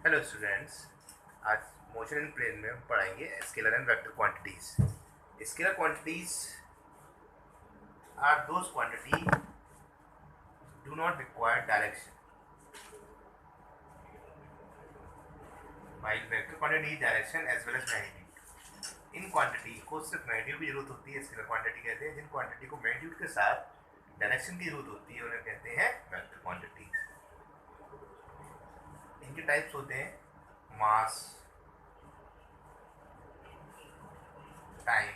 Hello students, आज motion in plane में हम पढ़ाएंगे scalar and vector quantities. Scalar quantities are those quantity do not require direction, while vector quantity direction as well as magnitude. इन quantity को सिर्फ magnitude की जरूरत होती है, स्केलर क्वांटिटी कहते हैं। जिन क्वांटिटी को मैग्नीट्यूड के साथ डायरेक्शन की जरूरत होती है उन्हें कहते हैं वेक्टर क्वांटिटीज। इनके टाइप्स होते हैं मास, time,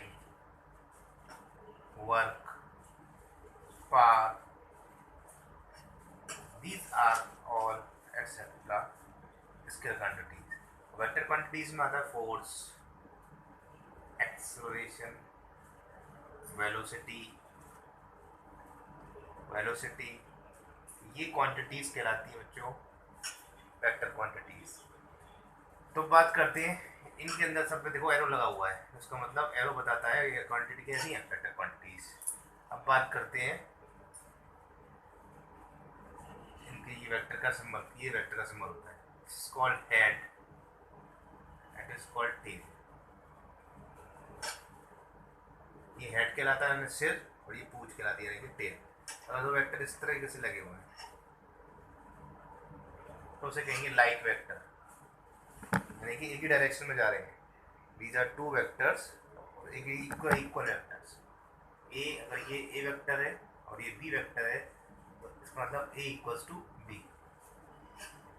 work, power. These are all etc. Scalar quantities. Vector quantities में आता है force, acceleration, velocity, ये quantities कहलाती हैं बच्चों वेक्टर क्वांटिटीज। तो बात करते हैं इनके अंदर। सब पे देखो एरो लगा हुआ है, उसका मतलब एरो बताता है ये क्वांटिटी कैसी है, वेक्टर क्वांटिटीज। अब बात करते हैं इनके। ये वेक्टर का सिंबल, ये वेक्टर का सिंबल होता है, it's called head, it is called tail. ये हेड कहलाता है सिर और ये पूंछ कहलाती है टेल। अगर दो वेक्टर इस तरीके से लगे हुए हैं तो उसे कहेंगे लाइक वेक्टर, यानी कि एक ही डायरेक्शन में जा रहे हैं। दीज आर टू वेक्टर्स, एक इक्वल वेक्टर्स। ए, अगर ये ए वेक्टर है और ये बी वेक्टर है तो इसका मतलब ए इक्वल्स टू बी।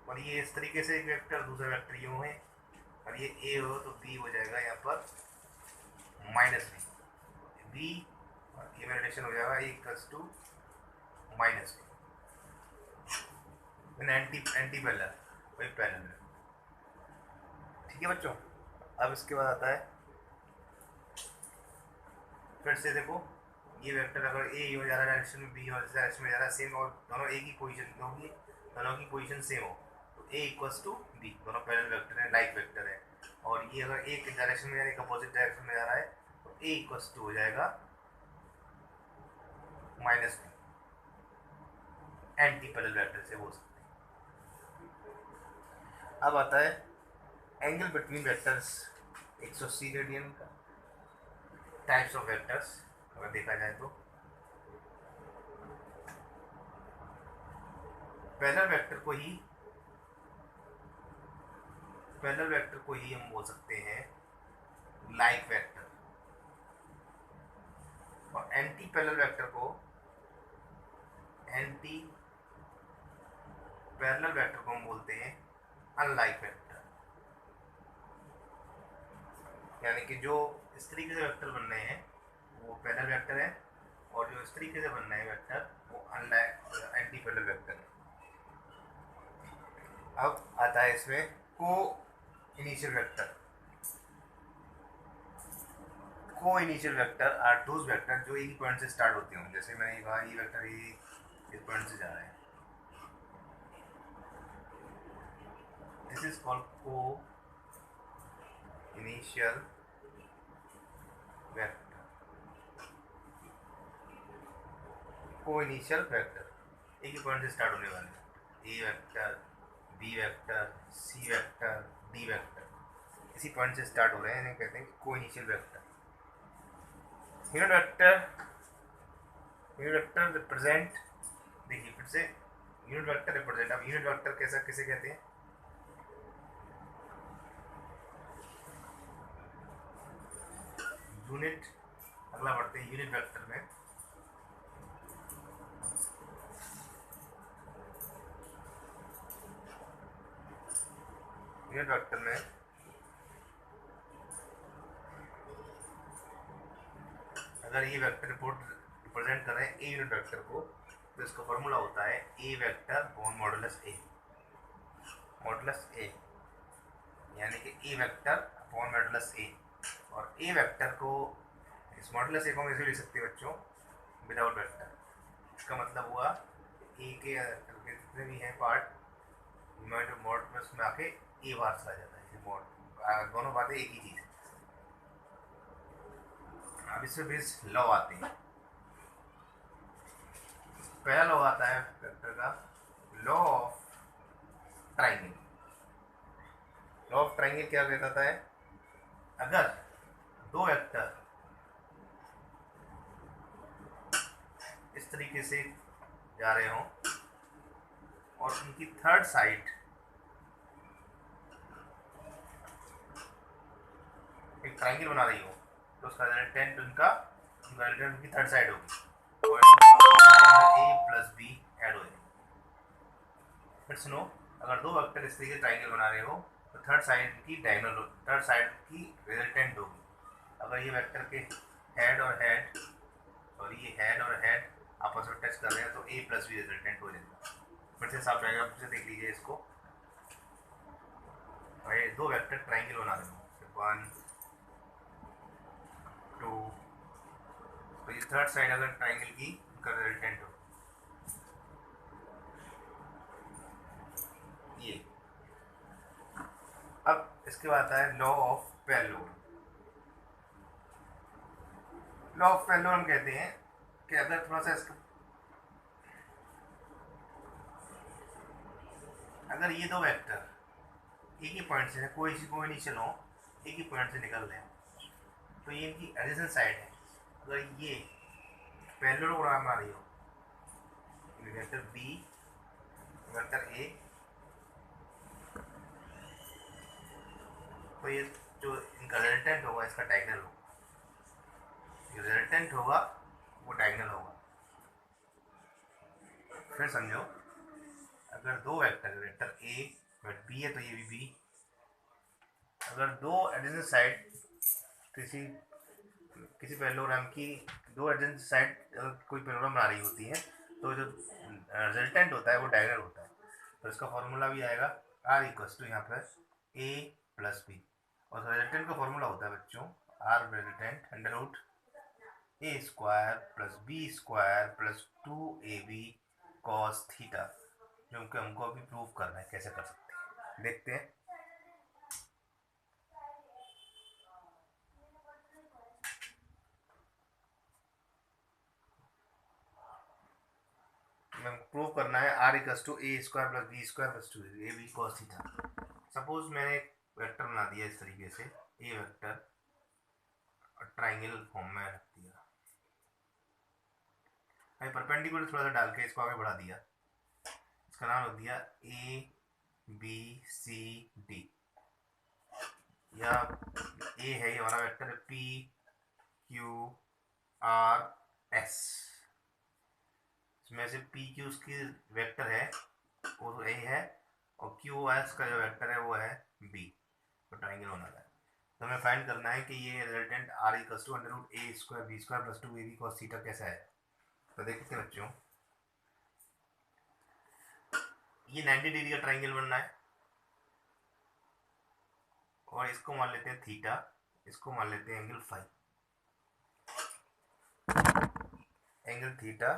और ये इस तरीके से एक वेक्टर, दूसरा वेक्टर यूँ है, और ये ए हो तो बी हो जाएगा यहाँ पर माइनस बी, और ये में रिलेशन हो जाएगा A equals to minus B. Anti parallel, वही पैरेलल। ठीक है बच्चों। अब इसके बाद आता है, फिर से देखो ये वेक्टर अगर ए हो जा रहा है डायरेक्शन में, बी और डायरेक्शन में जा रहा है सेम, और दोनों एक ही पोजीशन होगी, दोनों की पोजीशन सेम हो तो ए इक्वल्स टू बी। दोनों पैरेलल वेक्टर है, लाइक वेक्टर है। और ये अगर एक डायरेक्शन में यानी अपोजिट डायरेक्शन में जा रहा है तो ए इक्वल्स टू हो जाएगा minus B. Anti parallel vector से हो सकते हैं। अब आता है एंगल बिटवीन वेक्टर्स, 180 रेडियन का। टाइप्स ऑफ वेक्टर्स अगर देखा जाए तो पैरेलल वेक्टर को ही हम बोल सकते हैं लाइक वेक्टर, और एंटी पैरेलल वेक्टर को हम बोलते हैं अनलाइक वेक्टर। यानी कि जो इस तरीके से वेक्टर बन रहे हैं वो पैरेलल वेक्टर है, और जो इस तरीके से बन रहे हैं वेक्टर वो अनलाइक एंटी पैरेलल वेक्टर है। अब आता है इसमें को initial vector are those vector जो एक ही पॉइंट से स्टार्ट होते हों। जैसे मैंने कहा ये वेक्टर इस पॉइंट से जा रहा है, दिस इज कॉल्ड को इनिशियल वेक्टर एक ही पॉइंट से स्टार्ट होने वाले, ए vector, B vector, C vector, D vector इसी पॉइंट से स्टार्ट हो रहे हैं, इन्हें कहते हैं को initial vector. Unit vector represent, देखिए फिर से यूनिट वेक्टर रिप्रेजेंट। अब यूनिट वेक्टर कैसा किसे कहते हैं, यूनिट, अगला बढ़ते हैं यूनिट वेक्टर में। यूनिट वेक्टर में अगर ये वेक्टर रिप्रेजेंट कर रहे हैं ए यूनिट वेक्टर को तो इसका फॉर्मूला होता है ए वेक्टर अपॉन मॉडुलस ए, यानी कि ए वेक्टर अपॉन मॉडुलस ए। और ए वेक्टर को, इस मॉडुलस ए को हम ऐसे लिख सकते हैं बच्चों विदाउट वेक्टर। इसका मतलब हुआ ए के जितने भी हैं पार्ट मॉडुलस में आके ए बाहर चला जाता है। दोनों बातें एक ही चीज़ है। अब इसमें बेस लॉ आते हैं। पहला लॉ आता है वेक्टर का, लॉ ऑफ ट्राइंगल। ट्राइंगल क्या कहता है, अगर दो वेक्टर इस तरीके से जा रहे हों और उनकी थर्ड साइड एक ट्राइंगल बना रही हो, तो उसका रिजल्टेंट उनकी थर्ड साइड होगी और ए प्लस बी ऐड हो जाएगी। फिर सुनो, अगर दो वेक्टर इस तरीके से ट्राइंगल बना रहे हो तो थर्ड साइड की रिजल्टेंट होगी। अगर ये वेक्टर के हेड और हेड और ये हेड और हेड आपस में टच कर रहे हैं तो ए प्लस बी रिजल्टेंट हो जाएगा। फिर से साफ डायग्राम से देख लीजिए इसको। ये दो वेक्टर ट्राइंगल बना रहे हो, 1 2, तो ये थर्ड साइड अगर ट्राइंगल की उनका रिजल्टेंट हो ये। अब इसके बाद आता है law of parallelogram. Law of parallelogram कहते हैं कि अगर थोड़ा सा इसका, अगर ये दो वेक्टर एक ही पॉइंट से कोई इनिशियल हो, एक ही पॉइंट से निकल रहे हैं तो ये इनकी एडजेसेंट साइड है। अगर ये पैरेललोग्राम बना रही हो, वेक्टर बी वेक्टर ए, तो ये जो इनका रिजल्टेंट होगा इसका डायगोनल होगा, जो रिजल्टेंट होगा वो डायगोनल होगा। फिर समझो, अगर दो वेक्टर ए वेक्टर बी है तो ये भी बी, अगर दो एडजेसेंट साइड किसी पैरेललोग्राम की दो एडजेसेंट साइड कोई पैरेललोग्राम बना रही होती है तो जो रिजल्टेंट होता है वो डायगोनल होता है। तो इसका फॉर्मूला भी आएगा आर इक्वल्स टू यहाँ पर ए प्लस बी, और रिजल्टेंट का फॉर्मूला होता है बच्चों R resultant under root A square plus B square plus 2ab cos theta, जो हमको अभी प्रूव करना है। कैसे कर सकते हैं देखते हैं। प्रूव करना है R equals to A square plus B square plus 2ab cos theta. Suppose मैंने एक वेक्टर बना दिया इस तरीके से, ए वेक्टर और ट्राइंगल फॉर्म में रख दिया, अभी परपेंडिकुलर थोड़ा सा डाल के इसको आगे बढ़ा दिया, इसका नाम रख दिया ए बी सी डी, या ए है ये हमारा vector P Q R S, इसमें से पी क्यू उसकी वेक्टर है वो ए है और क्यू एस का जो वेक्टर है वो है बी, तो ट्राइंगल होना है। तो हमें फाइंड करना है कि ये resultant R equals to under root A square B square plus 2ab cos theta कैसा है। तो देखते हैं बच्चों, ये 90 डिग्री का ट्राइंगल बनना है और इसको मान लेते हैं थीटा, इसको मान लेते हैं angle phi, angle theta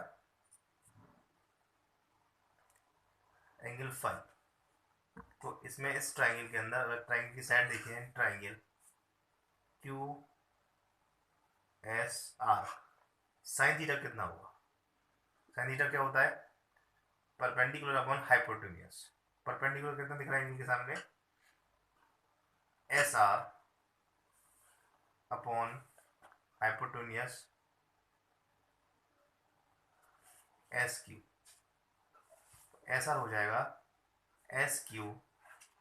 angle phi. तो इसमें इस ट्राइंगल के अंदर अगर ट्राइंगल की साइड देखें, triangle Q S are, sine theta कितना होगा, साइन थीटा क्या होता है परपेंडिकुलर अपॉन हाइपोटेन्यूज। परपेंडिकुलर कितना दिख रहा है इनके सामने, S R upon hypotenuse S Q, S are हो जाएगा एस क्यू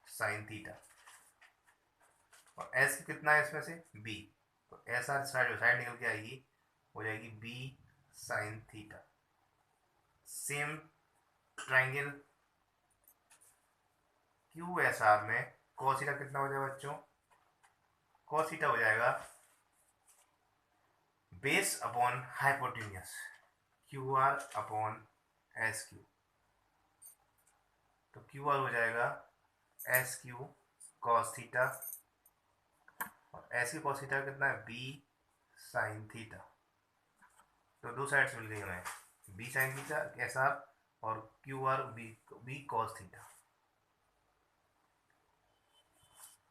साइन थीटा, और एस कितना है इसमें से बी, तो एस आर साइड निकल के आएगी हो जाएगी B sine theta. Same triangle Q S R में कॉस थीटा कितना हो जाएगा बच्चों, कॉस थीटा हो जाएगा base upon hypotenuse Q R upon S Q, तो क्यू आर हो जाएगा एस क्यू कॉस थीटा और एस क्यू कॉस थीटा कितना है बी साइन थीटा। तो दो साइड्स मिल गई हमें, B sine theta S R और Q R B cos theta.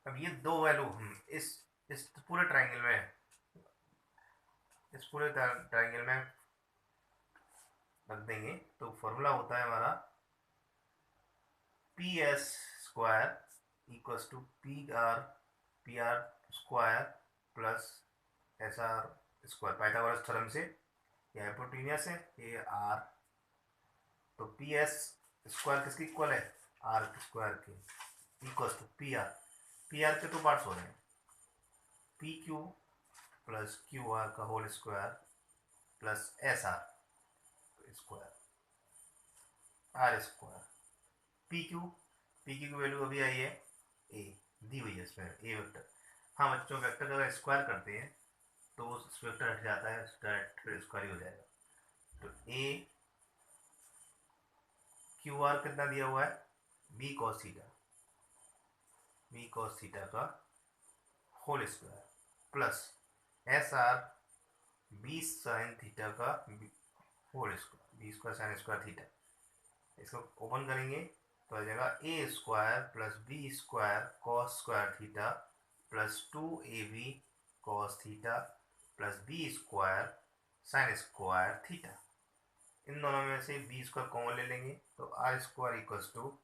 अब ये दो वैल्यू हम इस पूरे ट्राइंगल में, इस पूरे ट्राइंगल में रख देंगे, तो फॉर्मूला होता है हमारा P S square equals to P R square plus S R square. Pythagoras theorem से ये हाइपोटेन्यूस है, ये आर, तो पी एस स्क्वायर किसकी इक्वल है, आर स्क्वायर के, इक्वल्स टू पी आर के 2 पार्ट्स हो रहे हैं, P Q plus Q R का whole square plus S R square, R square, P Q की वैल्यू अभी आई है ए, दी हुई है इसमें ए वेक्टर। हाँ बच्चों, वेक्टर अगर स्क्वायर करते हैं तो उस वेक्टर हट जाता है, डायरेक्ट फिर स्क्वायर ही हो जाएगा। तो ए क्यू आर कितना दिया हुआ है, बी कॉस थीटा का whole square plus S R B sine theta का whole square, B square sine square theta. इसको ओपन करेंगे तो आ जाएगा A square plus B square cos square theta plus 2ab cos theta plus B square sine square theta. इन दोनों में से बी स्क्वायर कॉमन ले लेंगे तो R square equals to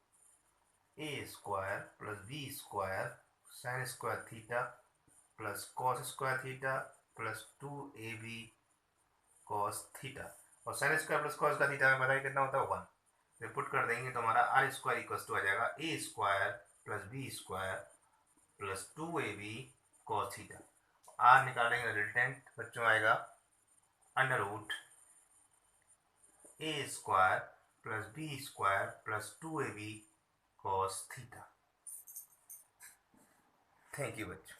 A square plus B square sine square theta plus cos square theta plus 2ab cos theta. और sine square plus cos का theta में बताइए कितना होता है, 1। जब पुट कर देंगे तो हमारा आर स्क्वायर इक्वल्स टू आ जाएगा A square plus B square plus 2ab cos theta. R निकालेंगे रिजल्टेंट बच्चों आएगा under root A square plus B square plus 2ab cos theta. Thank you बच्चों।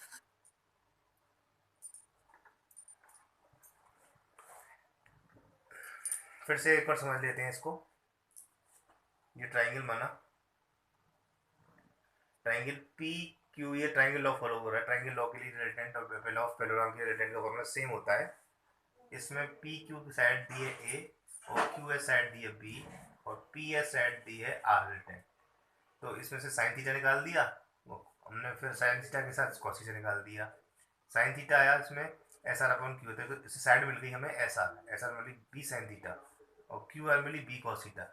फिर से एक बार समझ लेते हैं इसको। ये ट्राइंगल बना, ट्राइंगल पी क्यू, ये ट्राइंगल लॉ फॉलो हो रहा है। ट्राइंगल लॉ के लिए रिजल्टेंट और लॉ ऑफ पेलोराम के रिजल्टेंट का फॉर्मूला सेम होता है। इसमें पी क्यू की साइड दी है ए और क्यू एस साइड दी है बी और पी एस साइड दी है आर रिजल्टेंट। तो इसमें से साइन थीटा निकाल दिया, वो हमने फिर साइन थीटा के साथ कॉस थीटा निकाल दिया। साइन थीटा आया इसमें एस आर अपॉन क्यू होता है, तो इससे साइड मिल गई हमें एस आर मिली बी साइन थीटा और Q are milli B cos theta.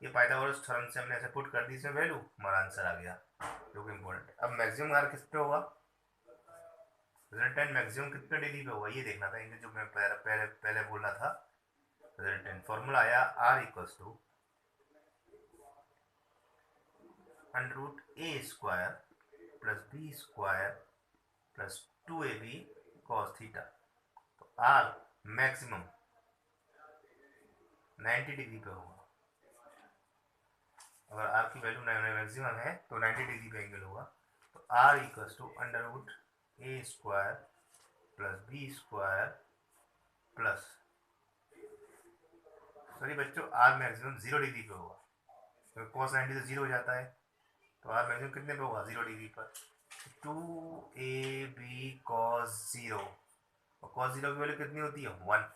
ये पाइथागोरस थ्योरम से हमने ऐसे पुट कर दी, इसमें वैल्यू, हमारा आंसर आ गया, जो कि इम्पोर्टेंट। अब मैक्सिमम आर किस पे होगा, रिजल्टेंट मैक्सिमम कितने डिग्री पे होगा ये देखना था, इनके जो मैं पहले बोला था। रिजल्टेंट फॉर्मूला आया R equals to under root A square plus B square plus 2ab cos theta. तो आर मैक्सिमम 90 डिग्री पे होगा। अगर आर की वैल्यू मैक्सिमम है तो 90 डिग्री पे एंगल होगा। तो R equals to under root A square plus B square plus, sorry बच्चों, आर मैक्सिमम 0 डिग्री पे होगा, तो कॉस 90 से 0 हो जाता है। तो आर मैक्सिमम कितने पे होगा, 0 डिग्री पर। 2ab कॉस 0, और कॉस 0 की वैल्यू कितनी होती है, 1।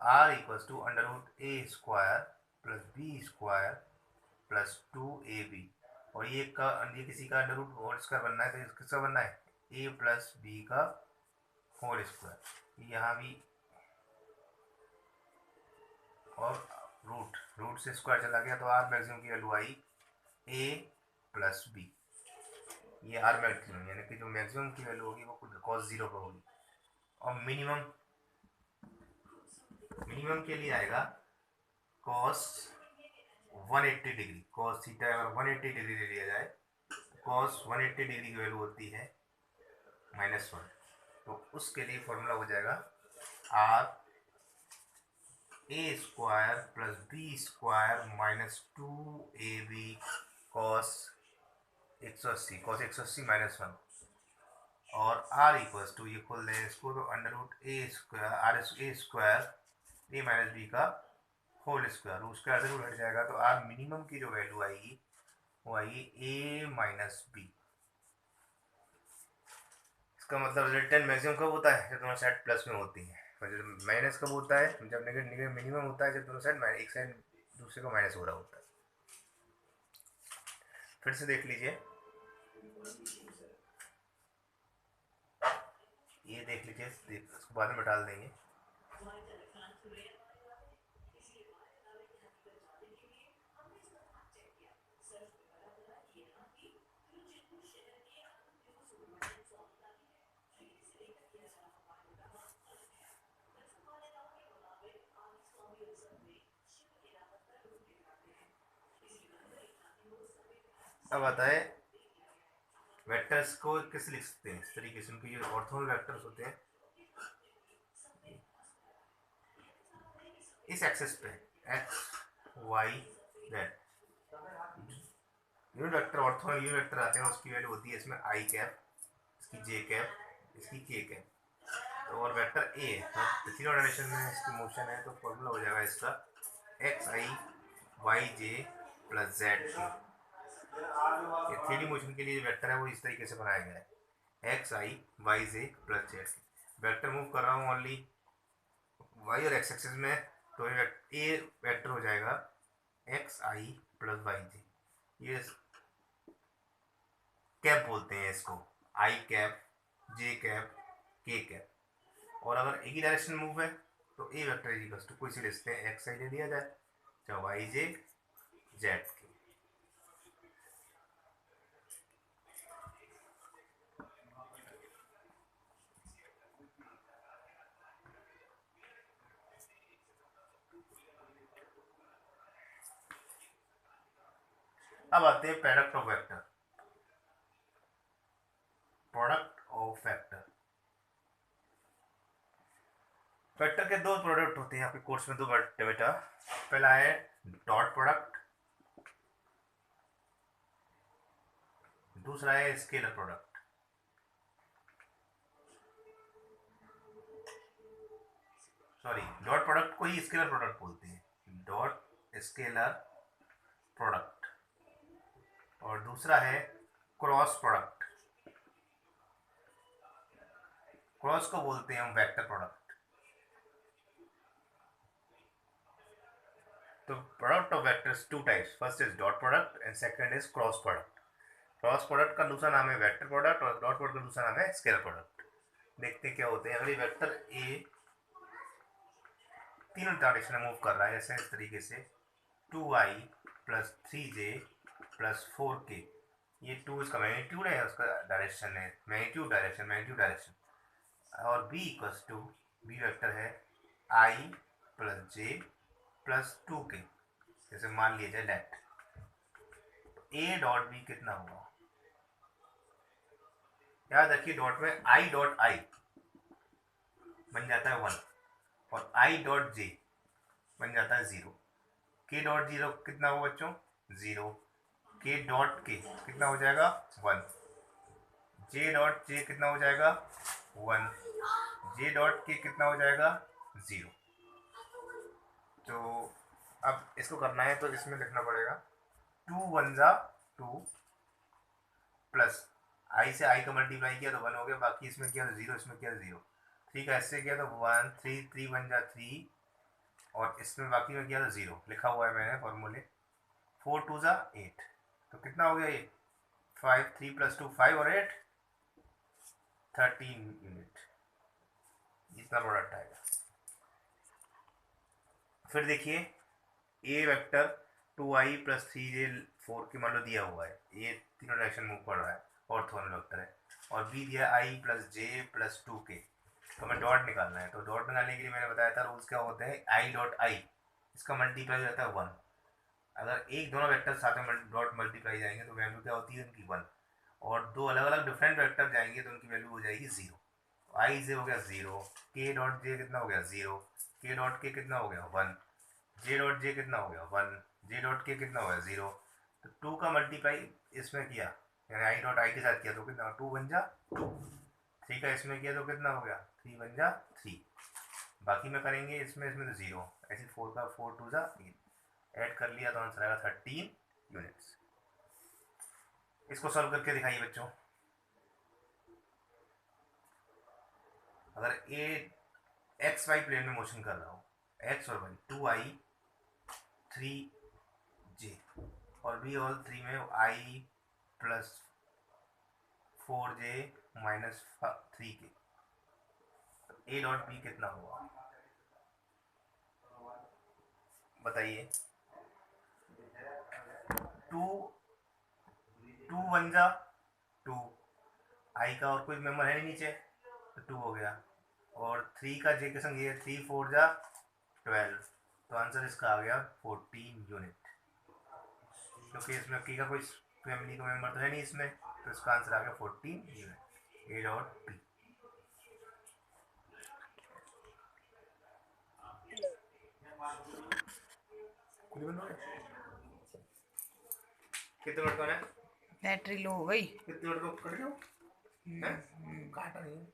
R equals to under root A square plus B square plus 2ab, और ये किसी का अंडर रूट होल स्क्वायर बनना है, तो किसका बनना है, a प्लस बी का होल स्क्वायर। यहाँ भी और रूट से स्क्वायर चला गया, तो आर मैक्सिमम की वैल्यू आई a प्लस बी। ये आर मैक्सिमम यानी कि जो मैक्सिमम की वैल्यू होगी वो कॉस 0 पर होगी। और मिनिमम के लिए आएगा कॉस 180 डिग्री। कॉस थीटा अगर 180 डिग्री ले लिया जाए, कॉस 180 डिग्री की वैल्यू होती है -1। तो उसके लिए फॉर्मूला हो जाएगा R A square plus B square minus 2ab cos 180, cos 180 -1। और आर इक्वल्स टू, ये खोल दें इसको, तो under root A square R A square A minus B का होल स्क्वायर, रूट स्क्वायर से रूट हट जाएगा, तो आर मिनिमम की जो वैल्यू आएगी वो आएगी ए माइनस बी। इसका मतलब रिजल्टेंट मैक्सिमम कब होता है, जब दोनों साइड प्लस में होती है, और जब माइनस कब होता है, जब नेगेटिव मिनिमम होता है, जब दोनों साइड एक साइड दूसरे को माइनस हो रहा होता है। फिर से देख लीजिए, ये देख लीजिए, इसको बाद में डाल देंगे। अब आता है वेक्टर्स को किस लिख सकते हैं इस तरीके से, उनके जो ऑर्थोगोनल वेक्टर्स होते हैं इस एक्सिस पे X Y Z, unit vector orthogonal unit vector आते हैं उसकी वैल्यू होती है इसमें आई कैप, इसकी जे कैप, इसकी के कैप। तो और वेक्टर ए है तो तीनों डायरेक्शन में इसकी मोशन है, तो फॉर्मूला हो जाएगा इसका एक्स आई वाई जे प्लस जेड के। ये थ्री डी मोशन के लिए वेक्टर है वो इस तरीके से बनाया गया है एक्स आई वाई जे प्लस जेड के। वेक्टर मूव कर रहा हूँ ओनली वाई और एक्स एक्सिस में, तो ए वेक्टर हो जाएगा एक्स आई प्लस वाई जे, ये कैप बोलते हैं इसको, आई कैप जे कैप के कैप। और अगर एक ही डायरेक्शन मूव है तो ए वेक्टर इज इक्वल टू कोई सी लिखते हैं एक्स आई ले लिया जाए चाहे वाई जे जेड के। अब आते हैं product of vector, product of vector. Vector के दो प्रोडक्ट होते हैं आपके कोर्स में, दो बेटा। पहला है डॉट प्रोडक्ट, दूसरा है scalar product. Sorry, dot product को ही स्केलर प्रोडक्ट बोलते हैं, डॉट स्केलर प्रोडक्ट। और दूसरा है क्रॉस प्रोडक्ट, क्रॉस को बोलते हैं हम वेक्टर प्रोडक्ट। तो product of vectors two types, first is dot product and second is cross product. Cross product का दूसरा नाम है वेक्टर प्रोडक्ट और डॉट प्रोडक्ट का दूसरा नाम है स्केलर प्रोडक्ट। देखते हैं क्या होते हैं। अगर ये वेक्टर ए तीनों डायरेक्शन में मूव कर रहा है ऐसे इस तरीके से 2i plus 3j plus 4k, ये 2 इसका मैग्नीट्यूड है, उसका डायरेक्शन है मैग्नीट्यूड डायरेक्शन। और b equals to B vector है i plus j plus 2k, जैसे मान लिया जाए लेफ्ट। a डॉट b कितना हुआ, याद रखिए डॉट में i डॉट i बन जाता है 1 और i डॉट j बन जाता है 0। k डॉट 0 कितना हुआ बच्चों 0, k डॉट k कितना हो जाएगा 1, j डॉट j कितना हो जाएगा 1, j डॉट k कितना हो जाएगा 0। तो अब इसको करना है तो इसमें लिखना पड़ेगा 2 1 जा 2 प्लस i से i का मल्टीप्लाई किया तो 1 हो गया, बाकी इसमें किया तो 0, इसमें किया तो 0, 3 का ऐसे किया तो 1 3 3 1 जा 3 और इसमें बाकी में किया तो 0 लिखा हुआ है मैंने फॉर्मूले। 4 2 जा 8, तो कितना हो गया ये 5 3 प्लस 2 5 और 8 13 यूनिट, इतना प्रोडक्ट आएगा। फिर देखिए ए वेक्टर 2i प्लस 3j 4 के मान लो दिया हुआ है, ये तीनों डायरेक्शन मूव कर रहा है ऑर्थोगोनल वेक्टर है, और बी दिया i plus j plus 2k, तो हमें डॉट निकालना है। तो डॉट निकालने के लिए मैंने बताया था रूल्स क्या होते हैं, i डॉट i इसका मल्टीप्लाई हो जाता है 1, अगर एक दोनों वेक्टर साथ में डॉट मल्टीप्लाई जाएंगे तो वैल्यू क्या होती है उनकी 1, और दो अलग अलग डिफरेंट वेक्टर जाएंगे तो उनकी वैल्यू हो जाएगी 0। आई से हो गया 0, के डॉट जे कितना हो गया 0, के डॉट के कितना हो गया 1, जे डॉट जे कितना हो गया 1, जे डॉट के कितना हो गया 0। तो 2 का मल्टीप्लाई इसमें किया यानी आई डॉट आई के साथ किया तो कितना 2 बन जा 2, 3 का इसमें किया तो कितना हो गया 3 बन जा 3, बाकी में करेंगे इसमें तो 0, ऐसे 4 का 4 2 जा 8, ऐड कर लिया तो आंसर आएगा 13 यूनिट्स। इसको सॉल्व करके दिखाइए बच्चों। अगर ए एक्स वाई प्लेन में मोशन कर रहा हूँ, एक्स और वाई 2i 3j और बी और 3 में i plus 4j minus 3k, तो ए डॉट बी कितना हुआ बताइए। 2 2 1 जा 2, आई का और कोई मेंबर है नहीं नीचे तो 2 हो गया, और 3 का जे के संग ये 3 4 जा 12, तो आंसर इसका आ गया 14 यूनिट, क्योंकि इसमें की का कोई फैमिली का मेंबर तो है नहीं इसमें, तो इसका आंसर आ गया 14 ये है, ए डॉट पी। कितने मिनट का है? बैटरी लो हो गई। कितने मिनट का कट गया? काटा नहीं।